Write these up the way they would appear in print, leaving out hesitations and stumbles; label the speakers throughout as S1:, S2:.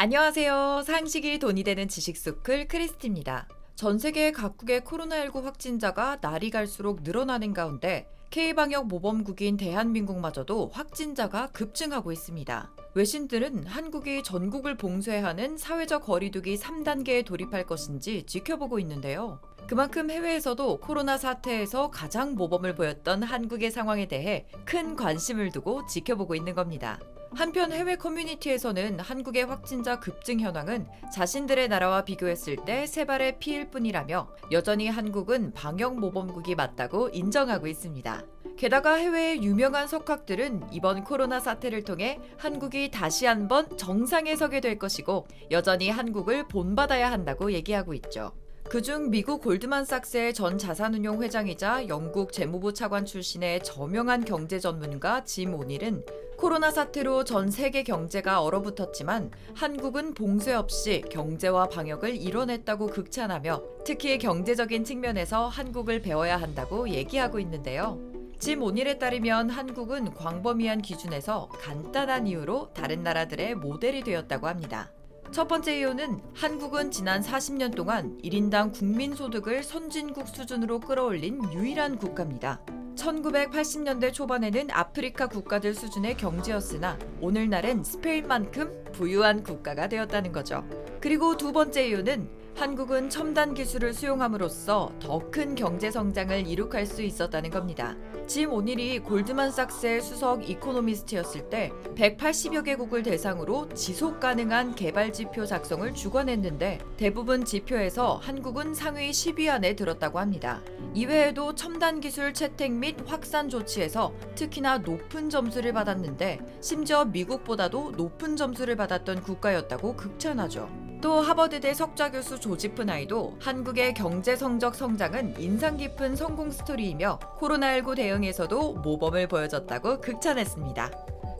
S1: 안녕하세요. 상식이 돈이 되는 지식서클 크리스티입니다. 전 세계 각국의 코로나19 확진자가 날이 갈수록 늘어나는 가운데 K방역 모범국인 대한민국마저도 확진자가 급증하고 있습니다. 외신들은 한국이 전국을 봉쇄하는 사회적 거리두기 3단계에 돌입할 것인지 지켜보고 있는데요. 그만큼 해외에서도 코로나 사태에서 가장 모범을 보였던 한국의 상황에 대해 큰 관심을 두고 지켜보고 있는 겁니다. 한편 해외 커뮤니티에서는 한국의 확진자 급증 현황은 자신들의 나라와 비교했을 때 세 발의 피일 뿐이라며 여전히 한국은 방역 모범국이 맞다고 인정하고 있습니다. 게다가 해외의 유명한 석학들은 이번 코로나 사태를 통해 한국이 다시 한번 정상에 서게 될 것이고 여전히 한국을 본받아야 한다고 얘기하고 있죠. 그중 미국 골드만삭스의 전 자산운용 회장이자 영국 재무부 차관 출신의 저명한 경제 전문가 짐 오닐은 코로나 사태로 전 세계 경제가 얼어붙었지만 한국은 봉쇄 없이 경제와 방역을 이뤄냈다고 극찬하며 특히 경제적인 측면에서 한국을 배워야 한다고 얘기하고 있는데요. 짐 오닐에 따르면 한국은 광범위한 기준에서 간단한 이유로 다른 나라들의 모델이 되었다고 합니다. 첫 번째 이유는 한국은 지난 40년 동안 1인당 국민소득을 선진국 수준으로 끌어올린 유일한 국가입니다. 1980년대 초반에는 아프리카 국가들 수준의 경제였으나 오늘날은 스페인만큼 부유한 국가가 되었다는 거죠. 그리고 두 번째 이유는 한국은 첨단 기술을 수용함으로써 더 큰 경제 성장을 이룩할 수 있었다는 겁니다. 짐 오닐이 골드만삭스의 수석 이코노미스트였을 때 180여 개국을 대상으로 지속 가능한 개발 지표 작성을 주관했는데 대부분 지표에서 한국은 상위 10위 안에 들었다고 합니다. 이외에도 첨단 기술 채택 및 확산 조치에서 특히나 높은 점수를 받았는데 심지어 미국보다도 높은 점수를 받았던 국가였다고 극찬하죠. 또 하버드대 석좌 교수 조지프 나이도 한국의 경제 성적 성장은 인상 깊은 성공 스토리이며 코로나19 대응에서도 모범을 보여줬다고 극찬했습니다.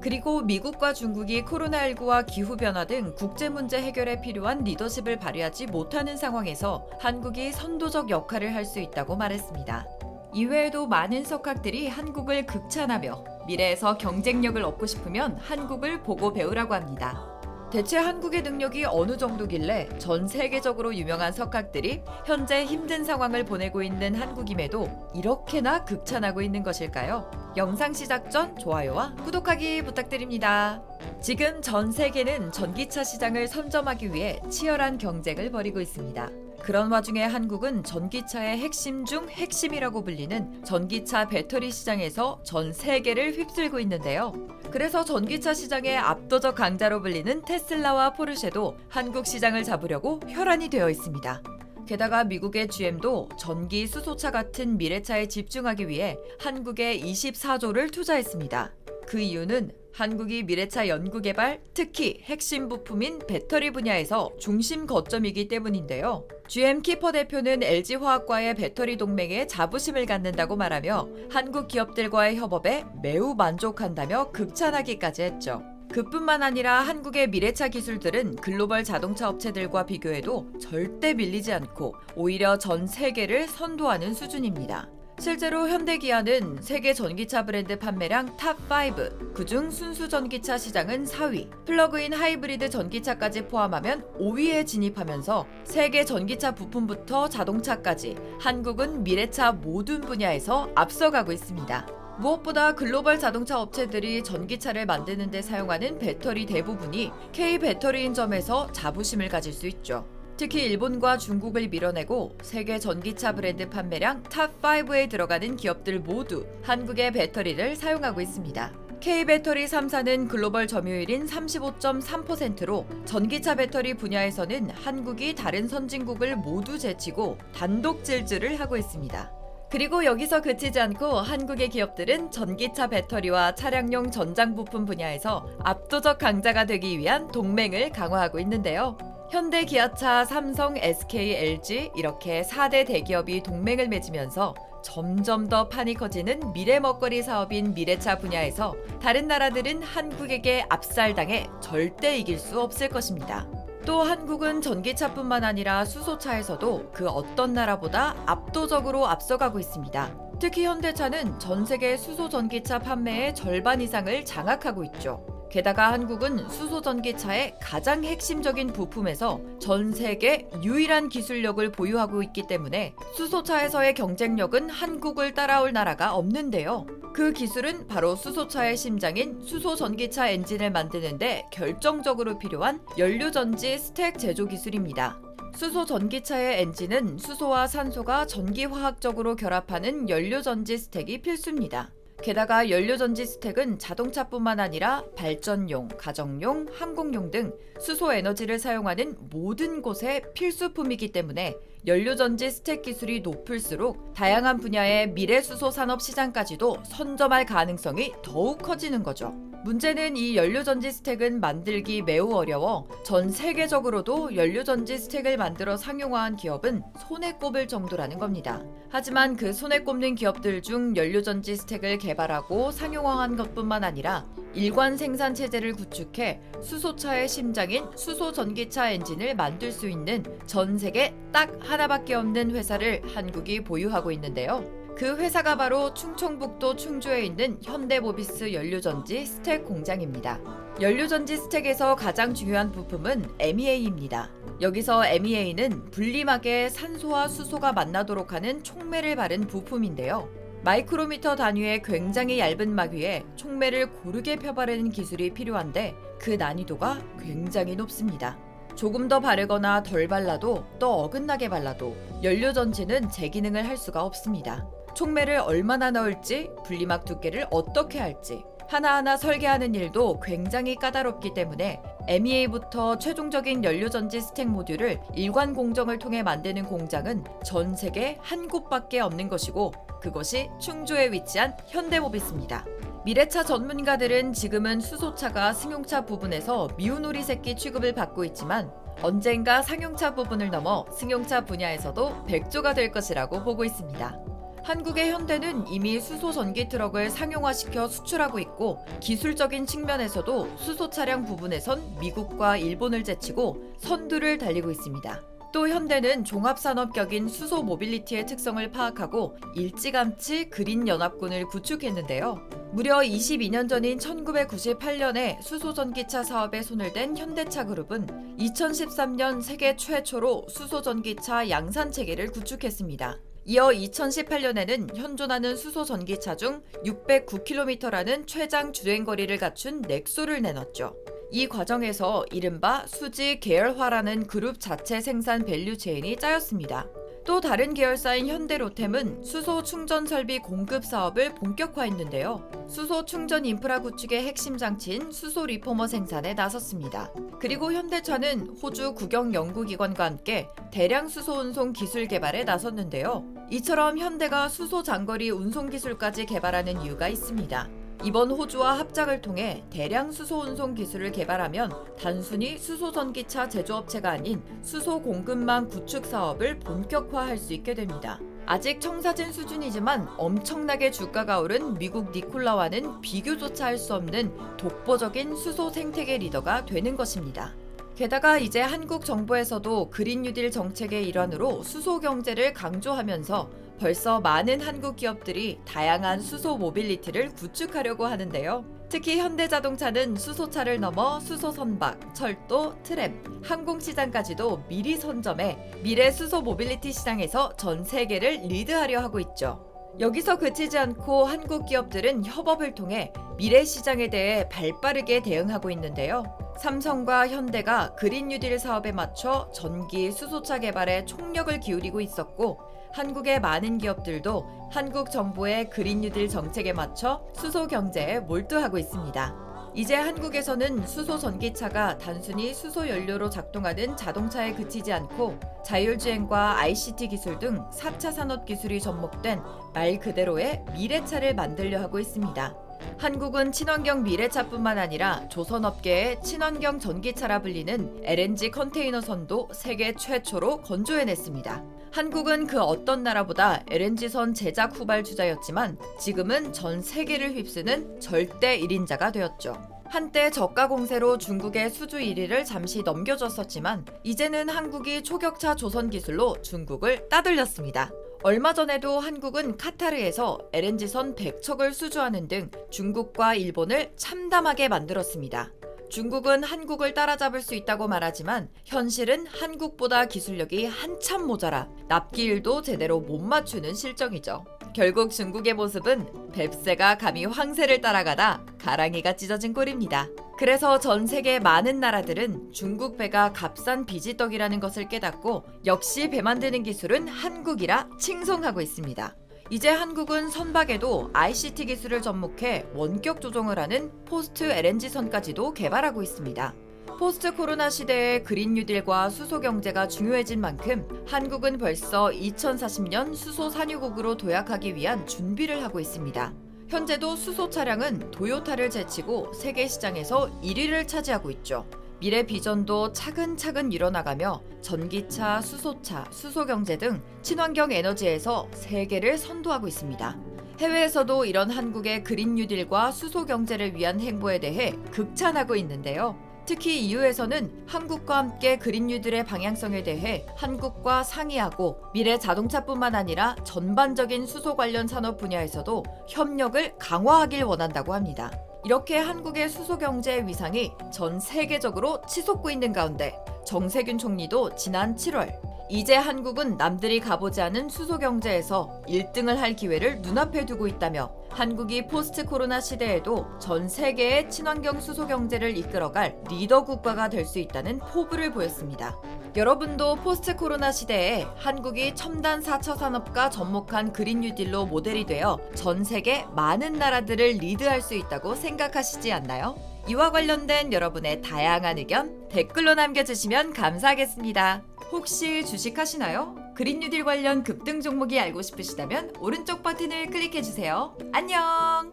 S1: 그리고 미국과 중국이 코로나19와 기후변화 등 국제 문제 해결에 필요한 리더십을 발휘하지 못하는 상황에서 한국이 선도적 역할을 할 수 있다고 말했습니다. 이외에도 많은 석학들이 한국을 극찬하며 미래에서 경쟁력을 얻고 싶으면 한국을 보고 배우라고 합니다. 대체 한국의 능력이 어느 정도길래 전 세계적으로 유명한 석학들이 현재 힘든 상황을 보내고 있는 한국임에도 이렇게나 극찬하고 있는 것일까요? 영상 시작 전 좋아요와 구독하기 부탁드립니다. 지금 전 세계는 전기차 시장을 선점하기 위해 치열한 경쟁을 벌이고 있습니다. 그런 와중에 한국은 전기차의 핵심 중 핵심이라고 불리는 전기차 배터리 시장에서 전 세계를 휩쓸고 있는데요. 그래서 전기차 시장의 압도적 강자로 불리는 테슬라와 포르쉐도 한국 시장을 잡으려고 혈안이 되어 있습니다. 게다가 미국의 GM도 전기 수소차 같은 미래차에 집중하기 위해 한국에 24조를 투자했습니다. 그 이유는 한국이 미래차 연구개발, 특히 핵심 부품인 배터리 분야에서 중심 거점이기 때문인데요. GM 키퍼 대표는 LG화학과의 배터리 동맹에 자부심을 갖는다고 말하며 한국 기업들과의 협업에 매우 만족한다며 극찬하기까지 했죠. 그뿐만 아니라 한국의 미래차 기술들은 글로벌 자동차 업체들과 비교해도 절대 밀리지 않고 오히려 전 세계를 선도하는 수준입니다. 실제로 현대기아는 세계 전기차 브랜드 판매량 탑5, 그중 순수 전기차 시장은 4위, 플러그인 하이브리드 전기차까지 포함하면 5위에 진입하면서 세계 전기차 부품부터 자동차까지 한국은 미래차 모든 분야에서 앞서가고 있습니다. 무엇보다 글로벌 자동차 업체들이 전기차를 만드는 데 사용하는 배터리 대부분이 K배터리인 점에서 자부심을 가질 수 있죠. 특히 일본과 중국을 밀어내고 세계 전기차 브랜드 판매량 탑5에 들어가는 기업들 모두 한국의 배터리를 사용하고 있습니다. K배터리 3사는 글로벌 점유율인 35.3%로 전기차 배터리 분야에서는 한국이 다른 선진국을 모두 제치고 단독 질주를 하고 있습니다. 그리고 여기서 그치지 않고 한국의 기업들은 전기차 배터리와 차량용 전장 부품 분야에서 압도적 강자가 되기 위한 동맹을 강화하고 있는데요. 현대, 기아차, 삼성, SK, LG 이렇게 4대 대기업이 동맹을 맺으면서 점점 더 판이 커지는 미래 먹거리 사업인 미래차 분야에서 다른 나라들은 한국에게 압살당해 절대 이길 수 없을 것입니다. 또 한국은 전기차뿐만 아니라 수소차에서도 그 어떤 나라보다 압도적으로 앞서가고 있습니다. 특히 현대차는 전 세계 수소 전기차 판매의 절반 이상을 장악하고 있죠. 게다가 한국은 수소 전기차의 가장 핵심적인 부품에서 전 세계 유일한 기술력을 보유하고 있기 때문에 수소차에서의 경쟁력은 한국을 따라올 나라가 없는데요. 그 기술은 바로 수소차의 심장인 수소 전기차 엔진을 만드는데 결정적으로 필요한 연료전지 스택 제조 기술입니다. 수소 전기차의 엔진은 수소와 산소가 전기화학적으로 결합하는 연료전지 스택이 필수입니다. 게다가 연료전지 스택은 자동차뿐만 아니라 발전용, 가정용, 항공용 등 수소 에너지를 사용하는 모든 곳의 필수품이기 때문에 연료전지 스택 기술이 높을수록 다양한 분야의 미래 수소 산업 시장까지도 선점할 가능성이 더욱 커지는 거죠. 문제는 이 연료전지 스택은 만들기 매우 어려워 전 세계적으로도 연료전지 스택을 만들어 상용화한 기업은 손에 꼽을 정도라는 겁니다. 하지만 그 손에 꼽는 기업들 중 연료전지 스택을 개발하고 상용화한 것뿐만 아니라 일관 생산 체제를 구축해 수소차의 심장인 수소 전기차 엔진을 만들 수 있는 전 세계 딱 하나밖에 없는 회사를 한국이 보유하고 있는데요. 그 회사가 바로 충청북도 충주에 있는 현대모비스 연료전지 스택 공장입니다. 연료전지 스택에서 가장 중요한 부품은 MEA입니다. 여기서 MEA는 분리막에 산소와 수소가 만나도록 하는 촉매를 바른 부품인데요. 마이크로미터 단위의 굉장히 얇은 막 위에 촉매를 고르게 펴바르는 기술이 필요한데 그 난이도가 굉장히 높습니다. 조금 더 바르거나 덜 발라도 또 어긋나게 발라도 연료전지는 제 기능을 할 수가 없습니다. 촉매를 얼마나 넣을지, 분리막 두께를 어떻게 할지 하나하나 설계하는 일도 굉장히 까다롭기 때문에 MEA부터 최종적인 연료전지 스택 모듈을 일관 공정을 통해 만드는 공장은 전 세계 한 곳밖에 없는 것이고 그것이 충주에 위치한 현대모비스입니다. 미래차 전문가들은 지금은 수소차가 승용차 부분에서 미운오리 새끼 취급을 받고 있지만 언젠가 상용차 부분을 넘어 승용차 분야에서도 백조가 될 것이라고 보고 있습니다. 한국의 현대는 이미 수소 전기 트럭을 상용화시켜 수출하고 있고 기술적인 측면에서도 수소 차량 부분에선 미국과 일본을 제치고 선두를 달리고 있습니다. 또 현대는 종합산업격인 수소 모빌리티의 특성을 파악하고 일찌감치 그린 연합군을 구축했는데요. 무려 22년 전인 1998년에 수소 전기차 사업에 손을 댄 현대차 그룹은 2013년 세계 최초로 수소 전기차 양산 체계를 구축했습니다. 이어 2018년에는 현존하는 수소 전기차 중 609km라는 최장 주행거리를 갖춘 넥소를 내놨죠. 이 과정에서 이른바 수지 계열화라는 그룹 자체 생산 밸류체인이 짜였습니다. 또 다른 계열사인 현대로템은 수소 충전 설비 공급 사업을 본격화했는데요. 수소 충전 인프라 구축의 핵심 장치인 수소 리포머 생산에 나섰습니다. 그리고 현대차는 호주 국영연구기관과 함께 대량 수소 운송 기술 개발에 나섰는데요. 이처럼 현대가 수소 장거리 운송 기술까지 개발하는 이유가 있습니다. 이번 호주와 합작을 통해 대량 수소 운송 기술을 개발하면 단순히 수소 전기차 제조업체가 아닌 수소 공급망 구축 사업을 본격화할 수 있게 됩니다. 아직 청사진 수준이지만 엄청나게 주가가 오른 미국 니콜라와는 비교조차 할 수 없는 독보적인 수소 생태계 리더가 되는 것입니다. 게다가 이제 한국 정부에서도 그린 뉴딜 정책의 일환으로 수소 경제를 강조하면서 벌써 많은 한국 기업들이 다양한 수소 모빌리티를 구축하려고 하는데요. 특히 현대자동차는 수소차를 넘어 수소 선박, 철도, 트램, 항공시장까지도 미리 선점해 미래 수소 모빌리티 시장에서 전 세계를 리드하려 하고 있죠. 여기서 그치지 않고 한국 기업들은 협업을 통해 미래 시장에 대해 발빠르게 대응하고 있는데요. 삼성과 현대가 그린 뉴딜 사업에 맞춰 전기 수소차 개발에 총력을 기울이고 있었고 한국의 많은 기업들도 한국 정부의 그린 뉴딜 정책에 맞춰 수소 경제에 몰두하고 있습니다. 이제 한국에서는 수소 전기차가 단순히 수소 연료로 작동하는 자동차에 그치지 않고 자율주행과 ICT 기술 등 4차 산업 기술이 접목된 말 그대로의 미래차를 만들려 하고 있습니다. 한국은 친환경 미래차뿐만 아니라 조선업계의 친환경 전기차라 불리는 LNG 컨테이너선도 세계 최초로 건조해냈습니다. 한국은 그 어떤 나라보다 LNG선 제작 후발주자였지만 지금은 전 세계를 휩쓰는 절대 1인자가 되었죠. 한때 저가 공세로 중국의 수주 1위를 잠시 넘겨줬었지만 이제는 한국이 초격차 조선 기술로 중국을 따돌렸습니다. 얼마 전에도 한국은 카타르에서 LNG선 100척을 수주하는 등 중국과 일본을 참담하게 만들었습니다. 중국은 한국을 따라잡을 수 있다고 말하지만 현실은 한국보다 기술력이 한참 모자라 납기일도 제대로 못 맞추는 실정이죠. 결국 중국의 모습은 뱁새가 감히 황새를 따라가다 가랑이가 찢어진 꼴입니다. 그래서 전 세계 많은 나라들은 중국 배가 값싼 비지떡이라는 것을 깨닫고 역시 배 만드는 기술은 한국이라 칭송하고 있습니다. 이제 한국은 선박에도 ICT 기술을 접목해 원격 조종을 하는 포스트 LNG선까지도 개발하고 있습니다. 포스트 코로나 시대에 그린 뉴딜과 수소 경제가 중요해진 만큼 한국은 벌써 2040년 수소 산유국으로 도약하기 위한 준비를 하고 있습니다. 현재도 수소 차량은 도요타를 제치고 세계 시장에서 1위를 차지하고 있죠. 미래 비전도 차근차근 이뤄나가며 전기차, 수소차, 수소경제 등 친환경 에너지에서 세계를 선도하고 있습니다. 해외에서도 이런 한국의 그린 뉴딜과 수소경제를 위한 행보에 대해 극찬하고 있는데요. 특히 EU에서는 한국과 함께 그린 뉴딜의 방향성에 대해 한국과 상의하고 미래 자동차뿐만 아니라 전반적인 수소 관련 산업 분야에서도 협력을 강화하길 원한다고 합니다. 이렇게 한국의 수소 경제의 위상이 전 세계적으로 치솟고 있는 가운데 정세균 총리도 지난 7월 이제 한국은 남들이 가보지 않은 수소 경제에서 1등을 할 기회를 눈앞에 두고 있다며 한국이 포스트 코로나 시대에도 전 세계의 친환경 수소 경제를 이끌어갈 리더 국가가 될 수 있다는 포부를 보였습니다. 여러분도 포스트 코로나 시대에 한국이 첨단 4차 산업과 접목한 그린 뉴딜로 모델이 되어 전 세계 많은 나라들을 리드할 수 있다고 생각하시지 않나요? 이와 관련된 여러분의 다양한 의견 댓글로 남겨주시면 감사하겠습니다. 혹시 주식하시나요? 그린 뉴딜 관련 급등 종목이 알고 싶으시다면 오른쪽 버튼을 클릭해주세요. 안녕!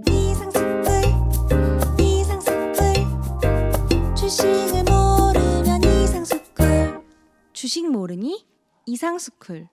S2: 이상스쿨 주식을 모르면 이상스쿨 주식 모르니 이상스쿨